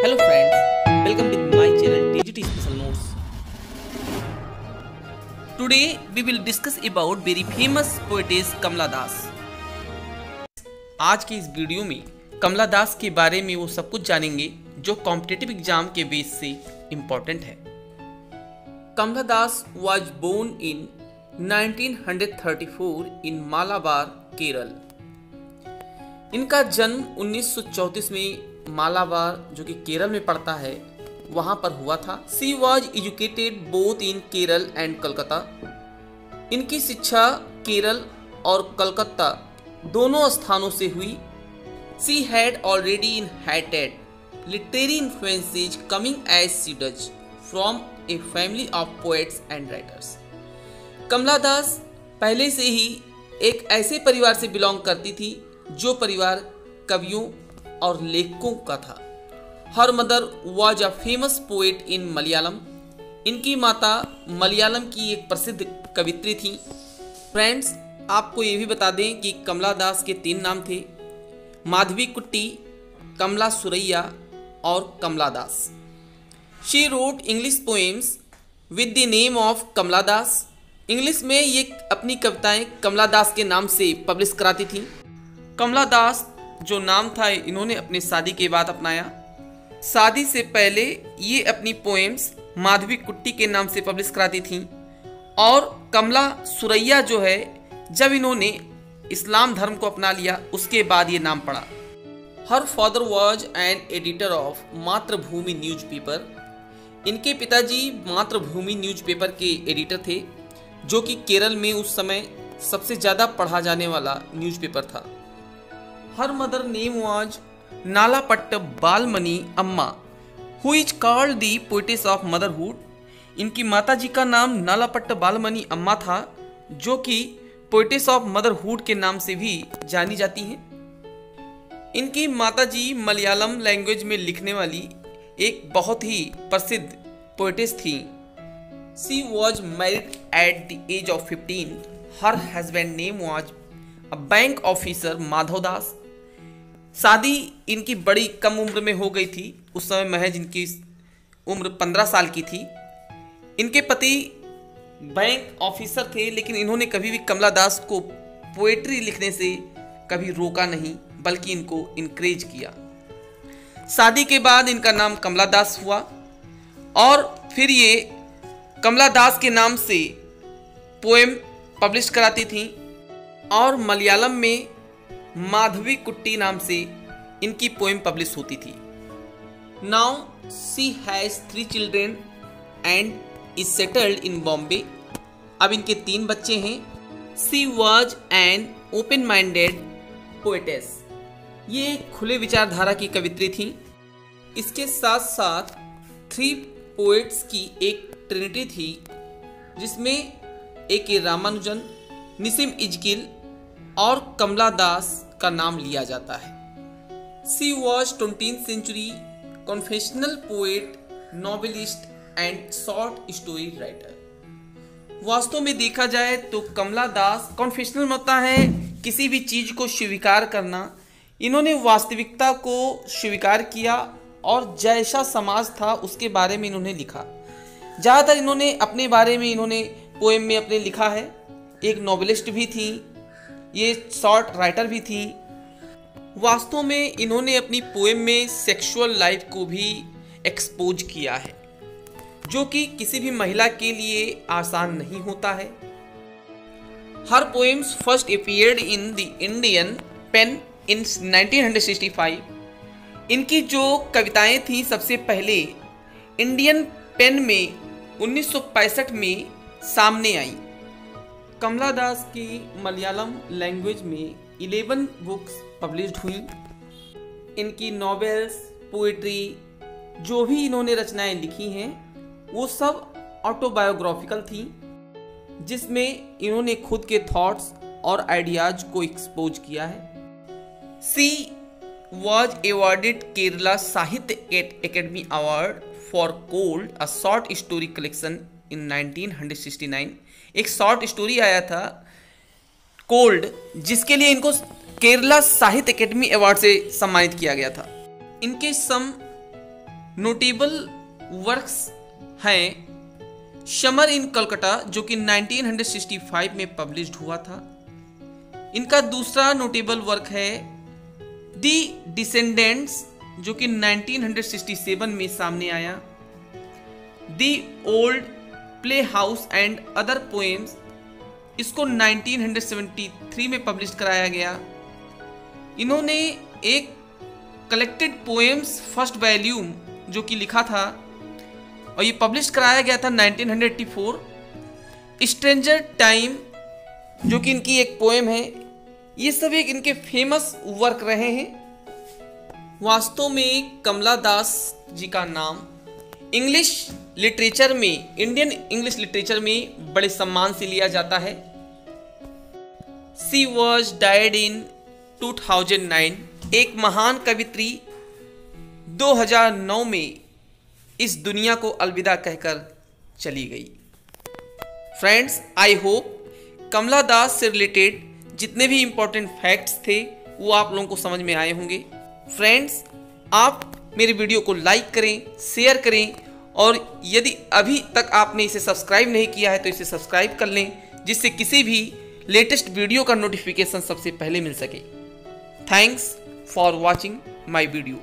Hello friends, welcome with my channel TGT Special Notes. Today we will discuss about very famous poetess Kamala Das. आज की इस video में कमला दास के बारे में वो सब कुछ जानेंगे जो कॉम्पिटिटिव एग्जाम के बेस से इम्पोर्टेंट है। कमला दास was born in 1934 in Malabar, Kerala. इनका जन्म 1934 में मालाबार जो कि केरल में पड़ता है वहां पर हुआ था। She was educated both in Kerala and Calcutta. इनकी शिक्षा केरल और कलकत्ता दोनों स्थानों से हुई। She had already inherited literary influences coming as she does from a family of poets and writers. Kamala Das पहले से ही एक ऐसे परिवार से बिलोंग करती थी जो परिवार कवियों और लेखकों का था। Her mother was a famous poet in Malayalam. इनकी माता मलयालम की एक प्रसिद्ध कवित्री थी। फ्रेंड्स, आपको ये भी बता दें कि कमला दास के 3 नाम थे, माधवी कुट्टी, कमला सुरैया और Kamala Das. She wrote English poems with the name of Kamala Das. English में ये अपनी कविताएं कमला दास के नाम से पब्लिश कराती थी। कमला दास जो नाम था इन्होंने अपनी शादी के बाद अपनाया। शादी से पहले ये अपनी पोएम्स माधवी कुट्टी के नाम से पब्लिश कराती थीं और कमला सुरैया जो है जब इन्होंने इस्लाम धर्म को अपना लिया उसके बाद ये नाम पड़ा। Her father was an editor of मातृभूमि न्यूज़पेपर। इनके पिताजी मातृभूमि न्यूज़पेपर के एडिटर थे जो कि केरल में उस समय सबसे ज़्यादा पढ़ा जाने वाला न्यूज़पेपर था। Her mother name was Nalapat Balamani Amma who is called the poetess of motherhood. इनकी माताजी का नाम नालापट्ट बालमणि अम्मा था जो कि पोएटेस ऑफ मदरहुड के नाम से भी जानी जाती हैं। इनकी माताजी मलयालम लैंग्वेज में लिखने वाली एक बहुत ही प्रसिद्ध पोएटेस थी। She was married at the age of 15। Her husband name was a bank officer Madhava Das. शादी इनकी बड़ी कम उम्र में हो गई थी। उस समय महज इनकी उम्र 15 साल की थी। इनके पति बैंक ऑफिसर थे लेकिन इन्होंने कभी भी कमला दास को पोएट्री लिखने से कभी रोका नहीं बल्कि इनको इनकरेज किया। शादी के बाद इनका नाम कमला दास हुआ और फिर ये कमला दास के नाम से पोएम पब्लिश कराती थी और मलयालम में माधवी कुट्टी नाम से इनकी पोएम पब्लिश होती थी। Now she has 3 children and is settled in Bombay. अब इनके 3 बच्चे हैं। She was an open minded poetess. ये खुले विचारधारा की कवित्री थी। इसके साथ साथ 3 पोएट्स की एक ट्रिनिटी थी जिसमें A.K. रामानुजन, निसिम इजगिल और कमला दास का नाम लिया जाता है। She was 20th century confessional poet, novelist and short story writer. वास्तव में देखा जाए तो कमला दास कॉन्फेशनल होता है किसी भी चीज को स्वीकार करना। इन्होंने वास्तविकता को स्वीकार किया और जैसा समाज था उसके बारे में इन्होंने लिखा। ज़्यादातर इन्होंने अपने बारे में इन्होंने पोएम में अपने लिखा है। एक नॉवेलिस्ट भी थी, ये शॉर्ट राइटर भी थी। वास्तव में इन्होंने अपनी पोएम में सेक्सुअल लाइफ को भी एक्सपोज किया है जो कि किसी भी महिला के लिए आसान नहीं होता है। Her poems first appeared in the Indian PEN in 1965। इनकी जो कविताएं थी सबसे पहले इंडियन पेन में 1965 में सामने आई। कमला दास की मलयालम लैंग्वेज में 11 बुक्स पब्लिश्ड हुई। इनकी नॉवेल्स, पोइट्री जो भी इन्होंने रचनाएं लिखी हैं वो सब ऑटोबायोग्राफिकल थी जिसमें इन्होंने खुद के थॉट्स और आइडियाज को एक्सपोज किया है। सी वॉज अवॉर्डेड केरला साहित्य academy award for cold a short story collection in 1969। एक शॉर्ट स्टोरी आया था कोल्ड जिसके लिए इनको केरला साहित्य एकेडमी अवार्ड से सम्मानित किया गया था। इनके सम नोटेबल वर्क्स हैं समर इन कलकत्ता जो कि 1965 में पब्लिश्ड हुआ था। इनका दूसरा नोटेबल वर्क है दी डिसेंडेंट्स जो कि 1967 में सामने आया। The old play house and other poems, इसको 1973 में पब्लिश कराया गया। इन्होंने एक कलेक्टेड पोएम्स फर्स्ट वॉल्यूम जो कि लिखा था और ये पब्लिश कराया गया था 1984। स्ट्रेंजर टाइम जो कि इनकी एक पोएम है, ये सब एक इनके फेमस वर्क रहे हैं। वास्तव में कमला दास जी का नाम इंग्लिश लिटरेचर में, इंडियन इंग्लिश लिटरेचर में बड़े सम्मान से लिया जाता है। शी वॉज डाइड इन 2009, एक महान कवित्री 2009 में इस दुनिया को अलविदा कहकर चली गई। फ्रेंड्स, आई होप कमला दास से रिलेटेड जितने भी इंपॉर्टेंट फैक्ट्स थे वो आप लोगों को समझ में आए होंगे। फ्रेंड्स, आप मेरे वीडियो को लाइक करें, शेयर करें और यदि अभी तक आपने इसे सब्सक्राइब नहीं किया है तो इसे सब्सक्राइब कर लें, जिससे किसी भी लेटेस्ट वीडियो का नोटिफिकेशन सबसे पहले मिल सके। Thanks for watching my video.